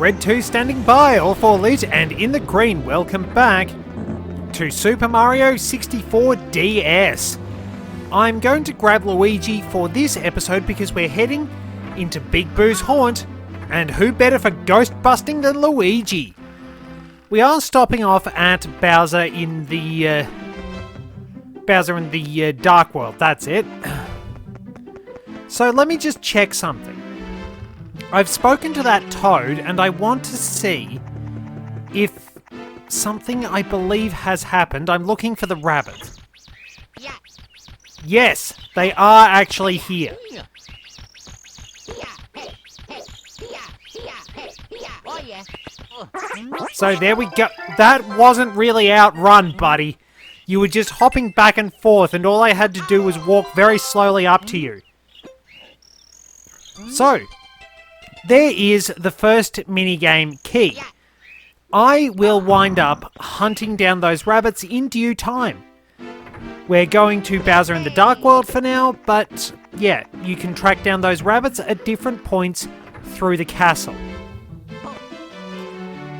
Red 2 standing by, all 4 lit, and in the green, welcome back to Super Mario 64 DS. I'm going to grab Luigi for this episode because we're heading into Big Boo's haunt, and who better for ghost busting than Luigi? We are stopping off at Bowser in the Dark World, that's it. So let me just check something. I've spoken to that toad and I want to see if something I believe has happened. I'm looking for the rabbit. Yes, they are actually here. So there we go. That wasn't really outrun, buddy. You were just hopping back and forth and all I had to do was walk very slowly up to you. So, there is the first minigame key. I will wind up hunting down those rabbits in due time. We're going to Bowser in the Dark World for now, but yeah, you can track down those rabbits at different points through the castle.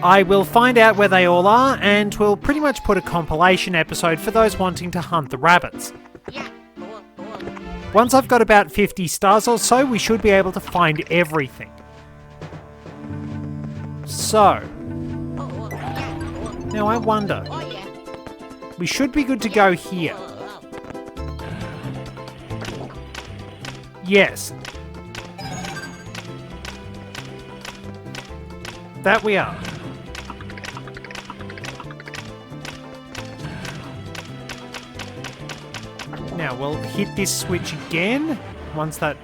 I will find out where they all are, and we'll pretty much put a compilation episode for those wanting to hunt the rabbits. Once I've got about 50 stars or so, we should be able to find everything. So, now I wonder, we should be good to go here. Yes. That we are. Now we'll hit this switch again, once that...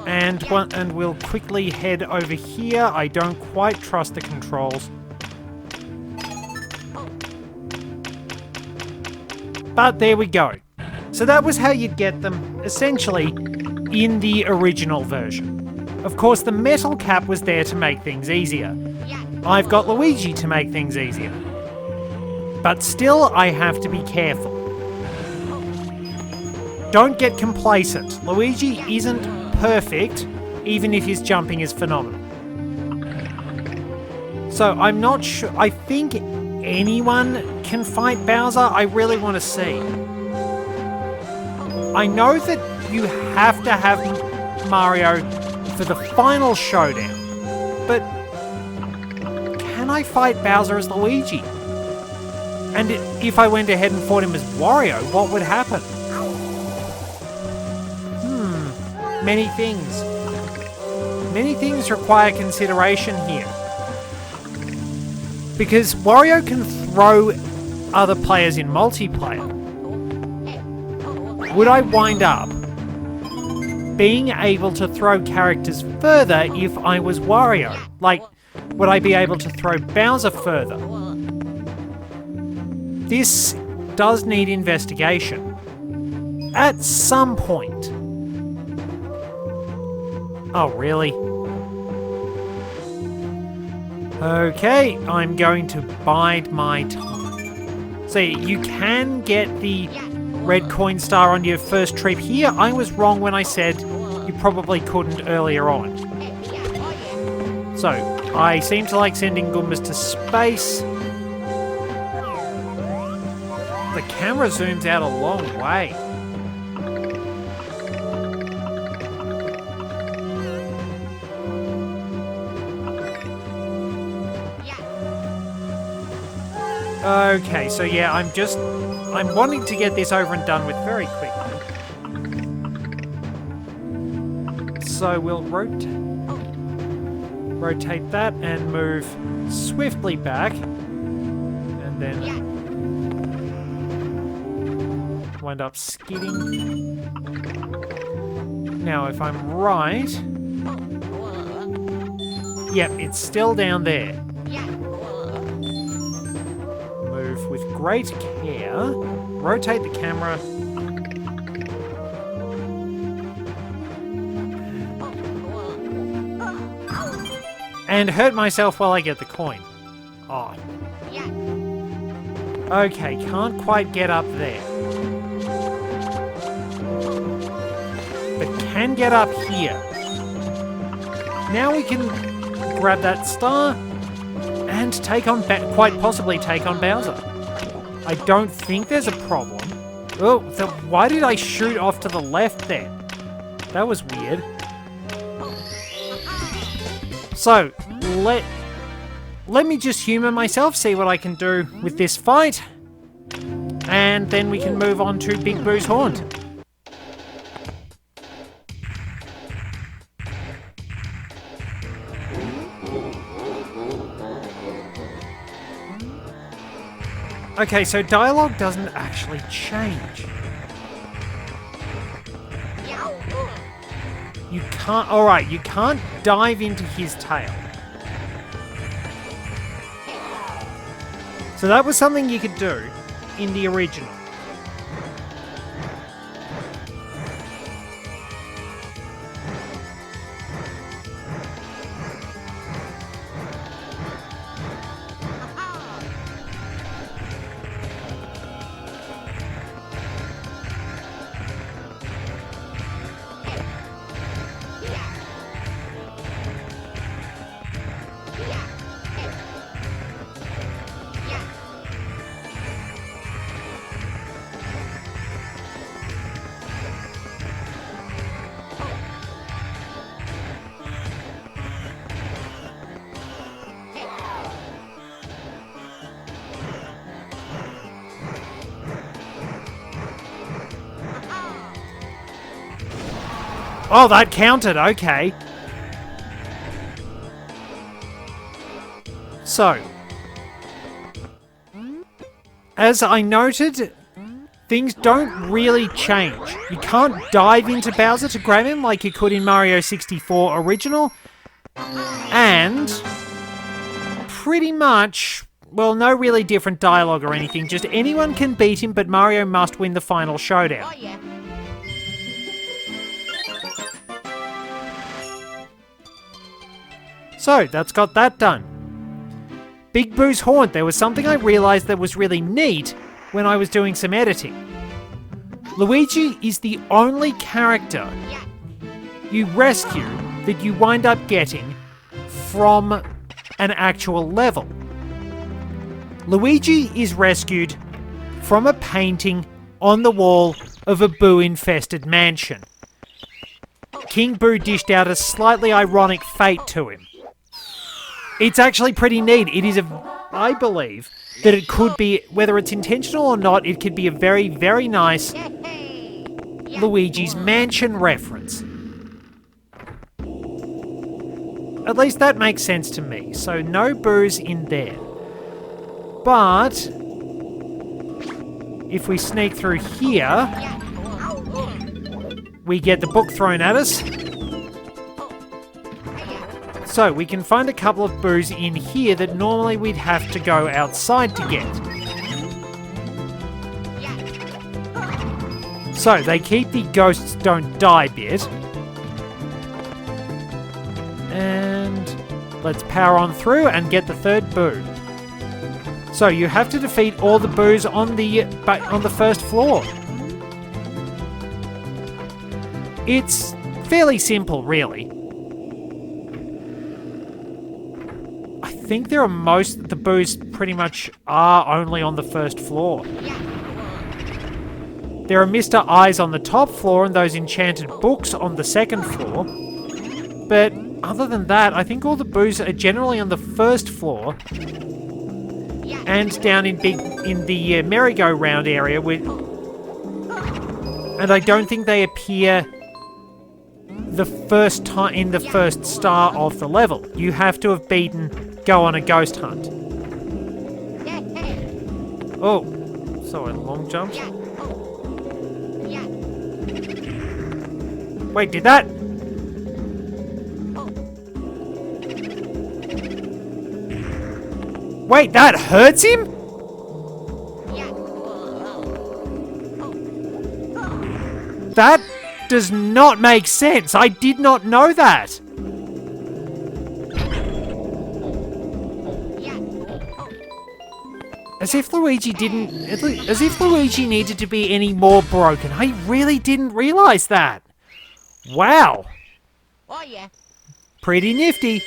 And we'll quickly head over here. I don't quite trust the controls. But there we go. So that was how you'd get them, essentially, in the original version. Of course, the metal cap was there to make things easier. I've got Luigi to make things easier. But still, I have to be careful. Don't get complacent. Luigi isn't perfect, even if his jumping is phenomenal. So, I'm not sure. I think anyone can fight Bowser. I really want to see. I know that you have to have Mario for the final showdown, but can I fight Bowser as Luigi? And if I went ahead and fought him as Wario, what would happen? Many things. Many things require consideration here. Because Wario can throw other players in multiplayer. Would I wind up being able to throw characters further if I was Wario? Like, would I be able to throw Bowser further? This does need investigation. At some point. Oh, really? Okay, I'm going to bide my time. So you can get the red coin star on your first trip here. I was wrong when I said you probably couldn't earlier on. So, I seem to like sending Goombas to space. The camera zooms out a long way. Okay, so yeah, I'm wanting to get this over and done with very quickly. So we'll rotate that and move swiftly back. And then wind up skidding. Now, if I'm right... Yep, it's still down there. Move with great care. Rotate the camera. And hurt myself while I get the coin. Oh. Okay, can't quite get up there. But can can get up here. Now we can grab that star and take on, quite possibly take on Bowser. I don't think there's a problem. Oh, so why did I shoot off to the left then? That was weird. So, let me just humour myself, see what I can do with this fight. And then we can move on to Big Boo's Haunt. Okay, so dialogue doesn't actually change. You can't... Alright, you can't dive into his tail. So that was something you could do in the original. Oh, that counted, okay. So, as I noted, things don't really change. You can't dive into Bowser to grab him like you could in Mario 64 original. And pretty much, well, no really different dialogue or anything. Just anyone can beat him, but Mario must win the final showdown. Oh, yeah. So, that's got that done. Big Boo's Haunt, there was something I realised that was really neat when I was doing some editing. Luigi is the only character you rescue that you wind up getting from an actual level. Luigi is rescued from a painting on the wall of a Boo-infested mansion. King Boo dished out a slightly ironic fate to him. It's actually pretty neat. It is I believe that it could be, whether it's intentional or not, it could be a very, very nice Luigi's Mansion reference. At least that makes sense to me. So no Boos in there. But if we sneak through here, we get the book thrown at us. So, we can find a couple of Boos in here that normally we'd have to go outside to get. So, they keep the ghosts don't die bit. And let's power on through and get the third Boo. So, you have to defeat all the Boos on the first floor. It's fairly simple, really. I think the Boos pretty much are only on the first floor. There are Mr. Eyes on the top floor and those enchanted books on the second floor. But other than that, I think all the Boos are generally on the first floor and down in the merry-go-round area and I don't think they appear the first time in the first star of the level. You have to have go on a ghost hunt. Oh, so a long jump. Wait, did that? Wait, that hurts him? That does not make sense. I did not know that. As if Luigi needed to be any more broken. I really didn't realise that. Wow! Oh yeah. Pretty nifty.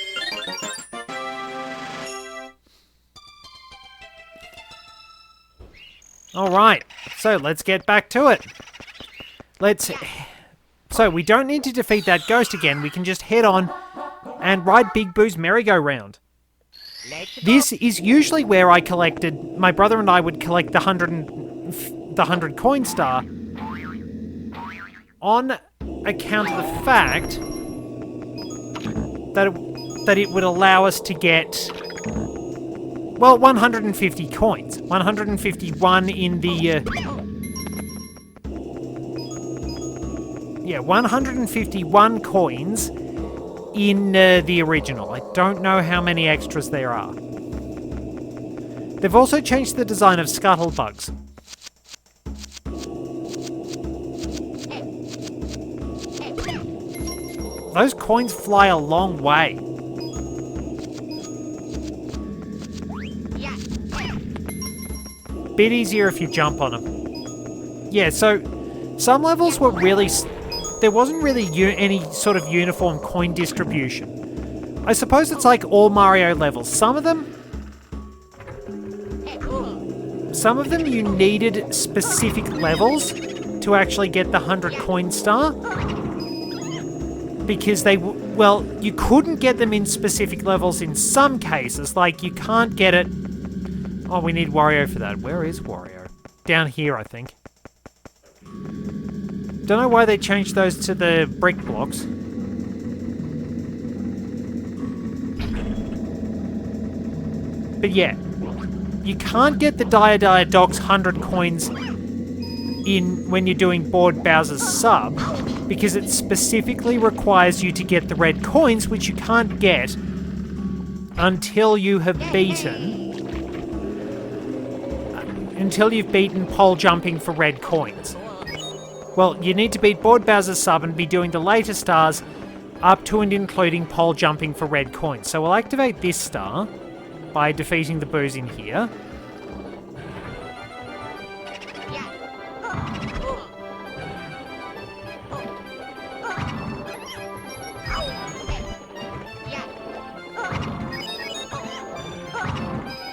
Alright, so let's get back to it. So we don't need to defeat that ghost again, we can just head on and ride Big Boo's merry-go-round. This is usually where I collected, my brother and I would collect the 100 coin star on account of the fact that it would allow us to get, well, 150 coins. 151 in the, 151 coins in the original. I don't know how many extras there are. They've also changed the design of scuttlebugs. Those coins fly a long way. Bit easier if you jump on them. Yeah, so some levels were really... There wasn't really any sort of uniform coin distribution. I suppose it's like all Mario levels. Some of them you needed specific levels to actually get the 100 coin star. Because you couldn't get them in specific levels in some cases. Like, you can't get it... Oh, we need Wario for that. Where is Wario? Down here, I think. Don't know why they changed those to the brick blocks. But yeah, you can't get the Dia Doc's 100 coins when you're doing Board Bowser's sub, because it specifically requires you to get the red coins, which you can't get until you've beaten pole jumping for red coins. Well, you need to beat Board Bowser's sub and be doing the later stars up to and including pole jumping for red coins. So we'll activate this star by defeating the boos in here.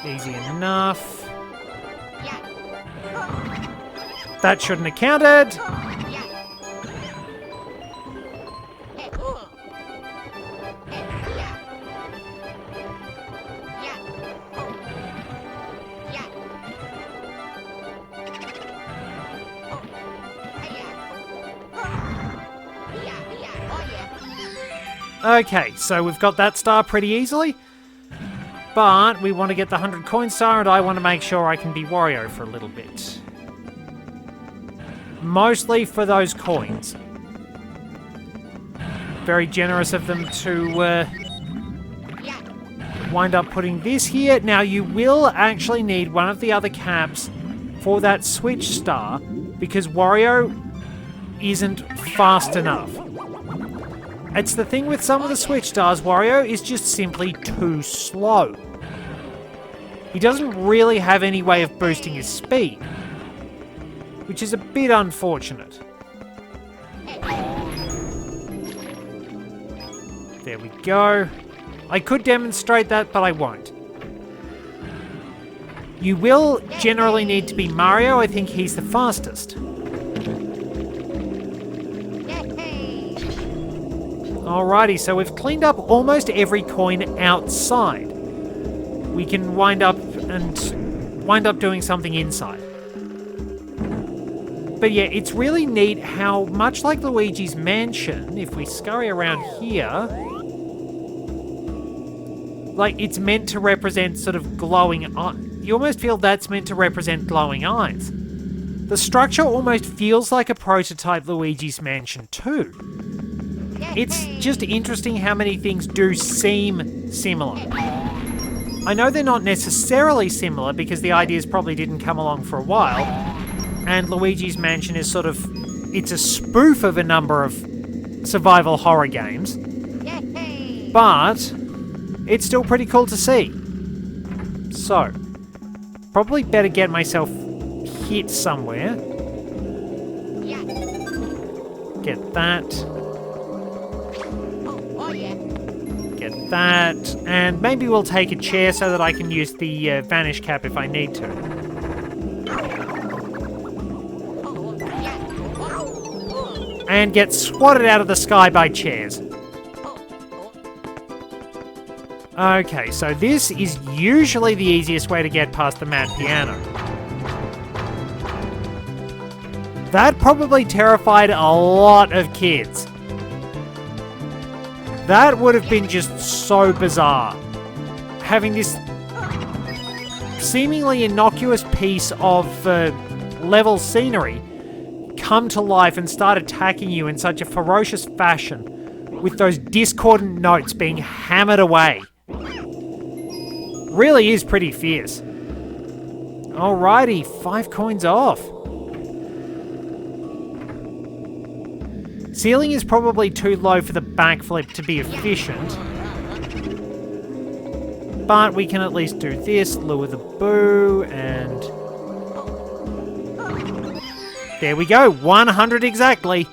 Easy enough. That shouldn't have counted. Okay, so we've got that star pretty easily. But we want to get the 100 coin star, and I want to make sure I can be Wario for a little bit. Mostly for those coins. Very generous of them to wind up putting this here. Now, you will actually need one of the other caps for that switch star, because Wario isn't fast enough. It's the thing with some of the switch stars, Wario is just simply too slow. He doesn't really have any way of boosting his speed, which is a bit unfortunate. There we go. I could demonstrate that, but I won't. You will generally need to be Mario. I think he's the fastest. Alrighty, so we've cleaned up almost every coin outside. We can wind up doing something inside. But yeah, it's really neat how, much like Luigi's mansion, if we scurry around here, like, it's meant to represent sort of glowing eyes. You almost feel that's meant to represent glowing eyes. The structure almost feels like a prototype Luigi's mansion too. It's just interesting how many things do seem similar. I know they're not necessarily similar because the ideas probably didn't come along for a while, and Luigi's Mansion is sort of... it's a spoof of a number of survival horror games, but it's still pretty cool to see. So, probably better get myself hit somewhere. Get that. get that. And maybe we'll take a chair so that I can use the vanish cap if I need to. And get swatted out of the sky by chairs. Okay, so this is usually the easiest way to get past the mad piano. That probably terrified a lot of kids. That would have been just so bizarre. Having this seemingly innocuous piece of level scenery come to life and start attacking you in such a ferocious fashion, with those discordant notes being hammered away. Really is pretty fierce. Alrighty, 5 coins off. Ceiling is probably too low for the backflip to be efficient. But we can at least do this, lure the boo, and... there we go, 100 exactly.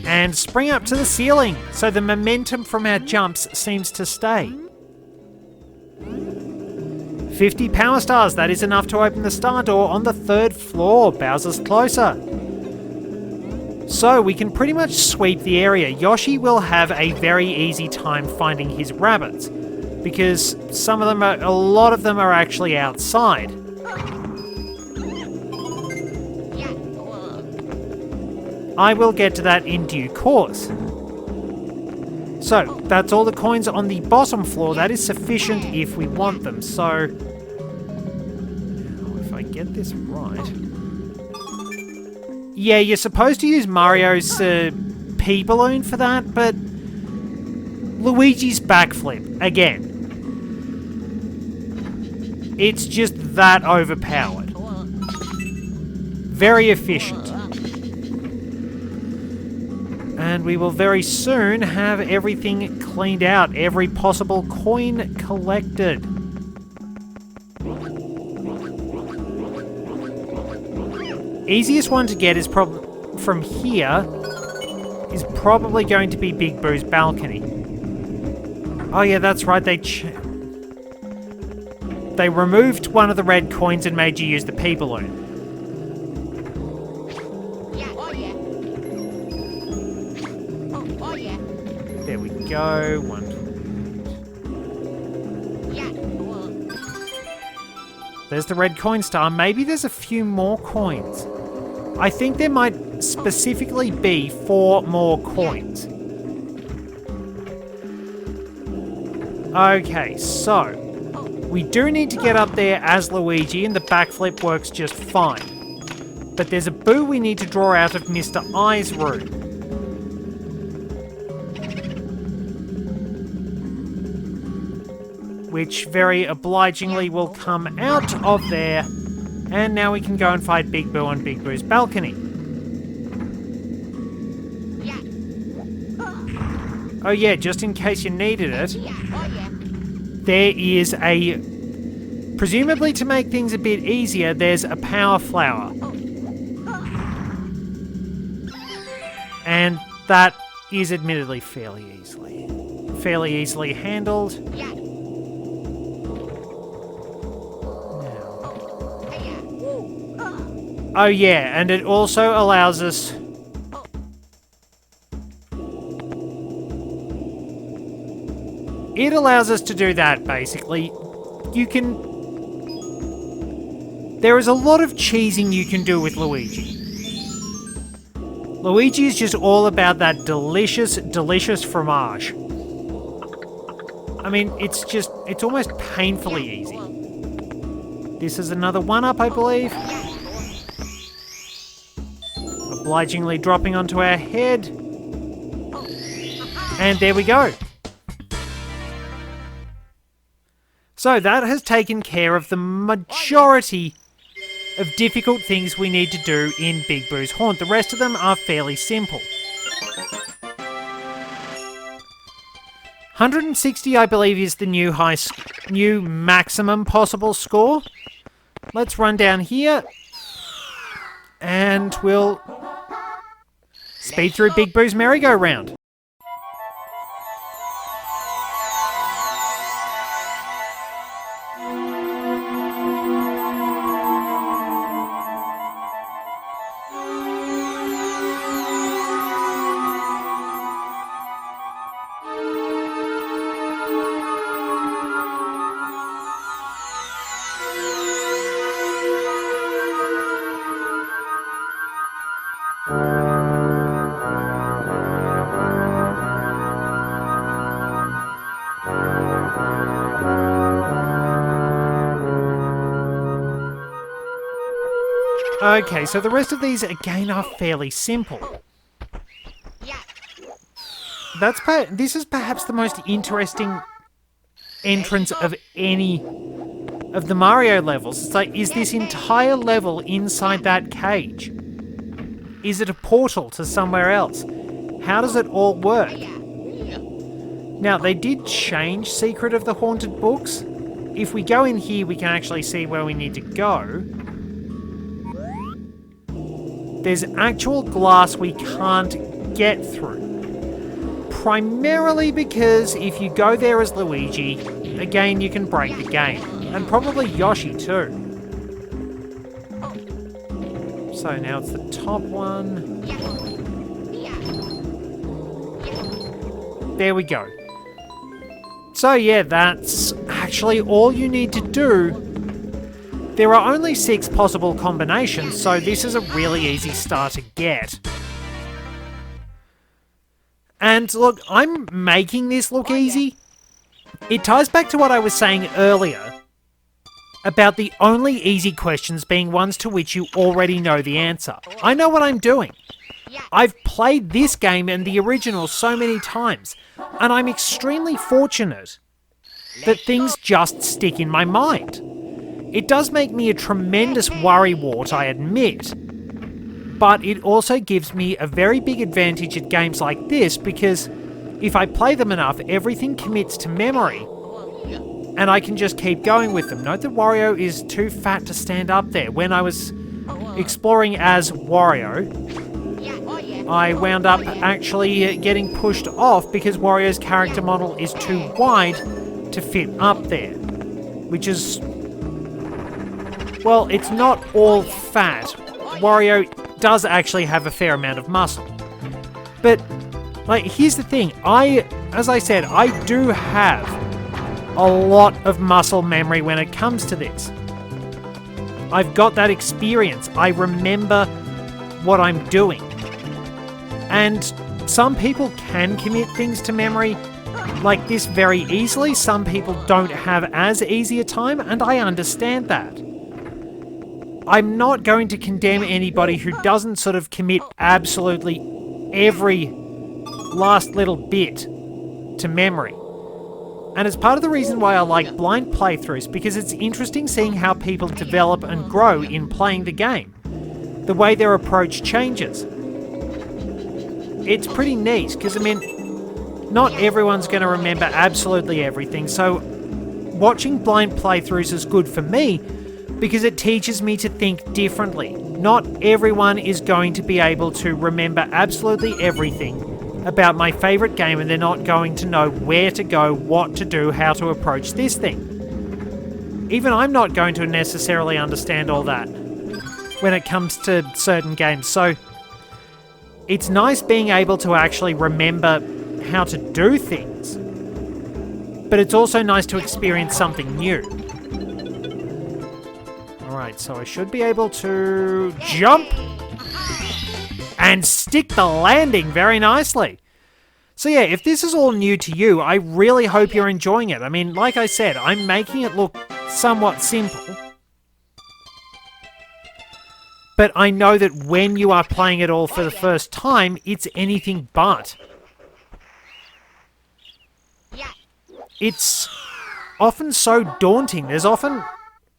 And spring up to the ceiling, so the momentum from our jumps seems to stay. 50 power stars, that is enough to open the star door on the 3rd floor. Bowser's closer. So we can pretty much sweep the area. Yoshi will have a very easy time finding his rabbits, because a lot of them are actually outside. I will get to that in due course. So, that's all the coins on the bottom floor. That is sufficient if we want them. So, if I get this right... yeah, you're supposed to use Mario's pea balloon for that, but Luigi's backflip, again. It's just that overpowered. Very efficient. And we will very soon have everything cleaned out, every possible coin collected. Easiest one to get is from here is probably going to be Big Boo's balcony. Oh yeah, that's right, they removed one of the red coins and made you use the pea balloon. There we go. There's the red coin star. Maybe there's a few more coins. I think there might specifically be 4 more coins. Okay, so we do need to get up there as Luigi, and the backflip works just fine. But there's a boo we need to draw out of Mr. I's room. Which very obligingly will come out of there, and now we can go and fight Big Boo on Big Boo's balcony. Oh yeah, just in case you needed it, there is a... presumably to make things a bit easier, there's a power flower. And that is admittedly fairly easily handled. Oh yeah, and it also allows us... it allows us to do that, basically. You can... there is a lot of cheesing you can do with Luigi. Luigi is just all about that delicious, delicious fromage. I mean, it's almost painfully easy. This is another 1-up, I believe. Obligingly dropping onto our head. And there we go. So that has taken care of the majority of difficult things we need to do in Big Boo's Haunt. The rest of them are fairly simple. 160, I believe, is the new maximum possible score. Let's run down here. And we'll Speed through Big Boo's merry-go-round. Okay, so the rest of these, again, are fairly simple. This is perhaps the most interesting entrance of any of the Mario levels. It's like, is this entire level inside that cage? Is it a portal to somewhere else? How does it all work? Now, they did change Secret of the Haunted books. If we go in here, we can actually see where we need to go. There's actual glass we can't get through. Primarily because if you go there as Luigi, again, you can break the game. And probably Yoshi too. So now it's the top one. There we go. So yeah, that's actually all you need to do. There are only 6 possible combinations, so this is a really easy star to get. And look, I'm making this look easy. It ties back to what I was saying earlier about the only easy questions being ones to which you already know the answer. I know what I'm doing. I've played this game and the original so many times, and I'm extremely fortunate that things just stick in my mind. It does make me a tremendous worrywart, I admit, but it also gives me a very big advantage at games like this because if I play them enough, everything commits to memory and I can just keep going with them. Note that Wario is too fat to stand up there. When I was exploring as Wario, I wound up actually getting pushed off because Wario's character model is too wide to fit up there, which is... well, it's not all fat. Wario does actually have a fair amount of muscle. But, like, here's the thing. As I said, I do have a lot of muscle memory when it comes to this. I've got that experience. I remember what I'm doing. And some people can commit things to memory like this very easily. Some people don't have as easy a time, and I understand that. I'm not going to condemn anybody who doesn't sort of commit absolutely every last little bit to memory. And it's part of the reason why I like blind playthroughs, because it's interesting seeing how people develop and grow in playing the game. The way their approach changes. It's pretty neat, because I mean, not everyone's going to remember absolutely everything, so watching blind playthroughs is good for me, because it teaches me to think differently. Not everyone is going to be able to remember absolutely everything about my favourite game, and they're not going to know where to go, what to do, how to approach this thing. Even I'm not going to necessarily understand all that when it comes to certain games, so it's nice being able to actually remember how to do things, but it's also nice to experience something new. Alright, so I should be able to jump and stick the landing very nicely. So yeah, if this is all new to you, I really hope you're enjoying it. I mean, like I said, I'm making it look somewhat simple. But I know that when you are playing it all for the first time, it's anything but. It's often so daunting. There's often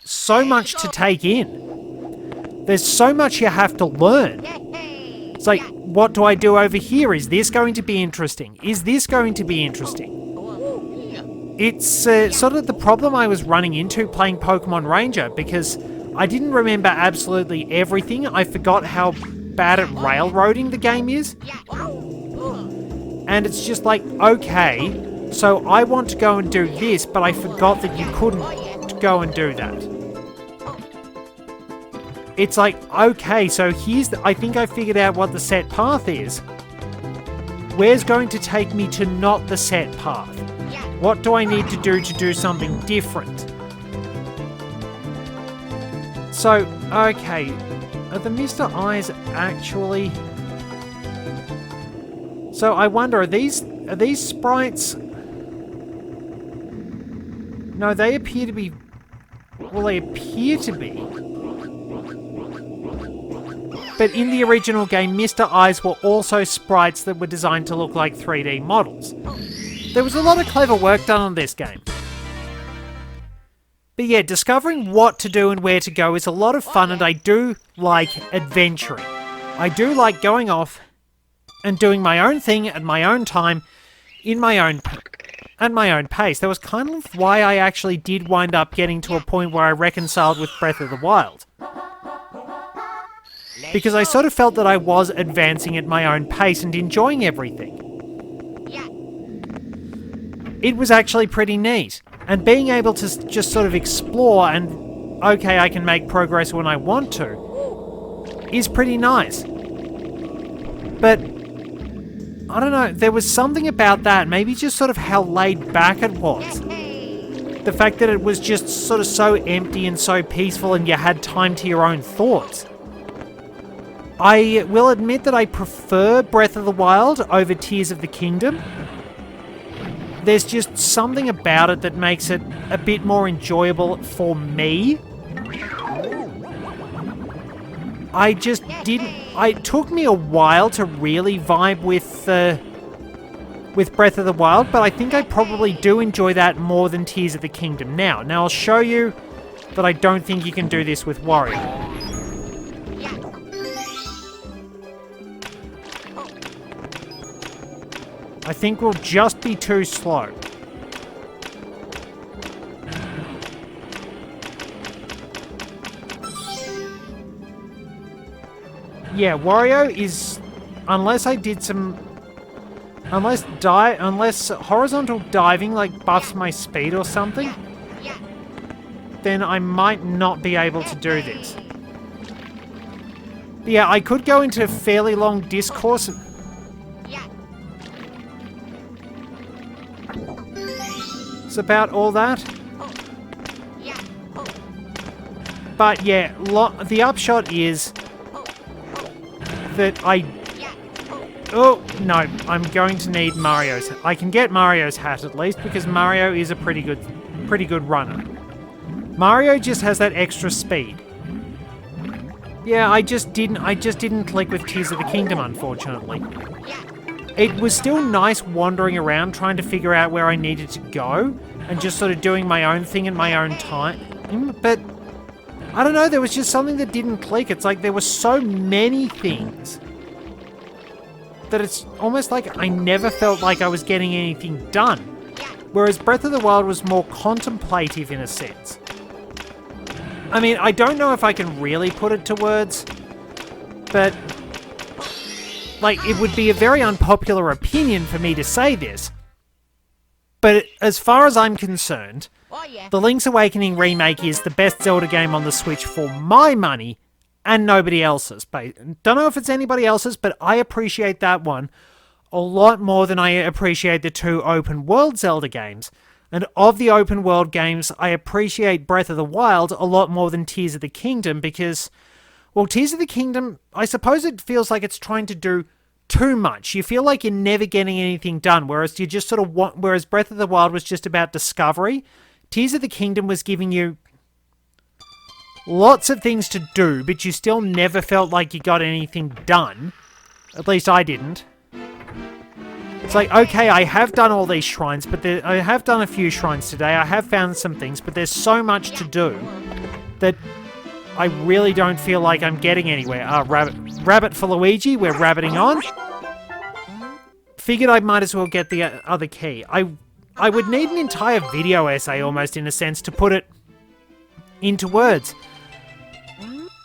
so much to take in. There's so much you have to learn. It's like, what do I do over here? Is this going to be interesting? Is this going to be interesting? It's sort of the problem I was running into playing Pokemon Ranger, because I didn't remember absolutely everything. I forgot how bad at railroading the game is. And it's just like, okay, so I want to go and do this, but I forgot that you couldn't go and do that. It's like, okay, so I think I figured out what the set path is. Where's going to take me to not the set path? What do I need to do something different? So, okay, are the Mr. Eyes actually... So I wonder, are these sprites... No, they appear to be... Well, they appear to be. But in the original game, Mr. Eyes were also sprites that were designed to look like 3D models. There was a lot of clever work done on this game. But yeah, discovering what to do and where to go is a lot of fun, and I do like adventuring. I do like going off and doing my own thing at my own time, at my own pace. That was kind of why I actually did wind up getting to a point where I reconciled with Breath of the Wild. Because I sort of felt that I was advancing at my own pace and enjoying everything. It was actually pretty neat. And being able to just sort of explore and, okay, I can make progress when I want to, is pretty nice. But, I don't know, there was something about that, maybe just sort of how laid back it was. The fact that it was just sort of so empty and so peaceful and you had time to your own thoughts. I will admit that I prefer Breath of the Wild over Tears of the Kingdom. There's just something about it that makes it a bit more enjoyable for me. I just didn't... It took me a while to really vibe with Breath of the Wild, but I think I probably do enjoy that more than Tears of the Kingdom now. Now I'll show you that I don't think you can do this with Wario. I think we'll just be too slow. Yeah, Wario is... Unless horizontal diving like buffs my speed or something, then I might not be able to do this. But yeah, I could go into fairly long discourse. It's about all that. But yeah, the upshot is that oh, no, I'm going to need Mario's. I can get Mario's hat at least, because Mario is a pretty good runner. Mario just has that extra speed. Yeah, I just didn't click with Tears of the Kingdom, unfortunately. It was still nice wandering around trying to figure out where I needed to go and just sort of doing my own thing in my own time. But I don't know, there was just something that didn't click. It's like there were so many things that it's almost like I never felt like I was getting anything done. Whereas Breath of the Wild was more contemplative in a sense. I mean, I don't know if I can really put it to words, but like, it would be a very unpopular opinion for me to say this. But as far as I'm concerned, the Link's Awakening remake is the best Zelda game on the Switch for my money and nobody else's. Don't know if it's anybody else's, but I appreciate that one a lot more than I appreciate the two open world Zelda games. And of the open world games, I appreciate Breath of the Wild a lot more than Tears of the Kingdom because, well, Tears of the Kingdom, I suppose it feels like it's trying to do too much. You feel like you're never getting anything done, whereas you just sort of whereas Breath of the Wild was just about discovery, Tears of the Kingdom was giving you lots of things to do, but you still never felt like you got anything done. At least I didn't. It's like, okay, I have done all these shrines, but I have done a few shrines today. I have found some things, but there's so much to do that I really don't feel like I'm getting anywhere. Rabbit for Luigi. We're rabbiting on. Figured I might as well get the other key. I would need an entire video essay, almost, in a sense, to put it into words.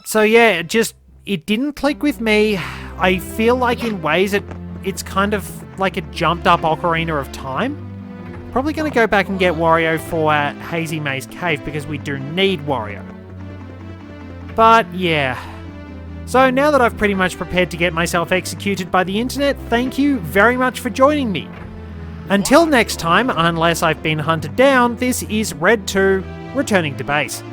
So yeah, just it didn't click with me. I feel like in ways it's kind of like a jumped up Ocarina of Time. Probably going to go back and get Wario for Hazy Maze Cave because we do need Wario. But yeah. So now that I've pretty much prepared to get myself executed by the internet, thank you very much for joining me. Until next time, unless I've been hunted down, this is Red 2, returning to base.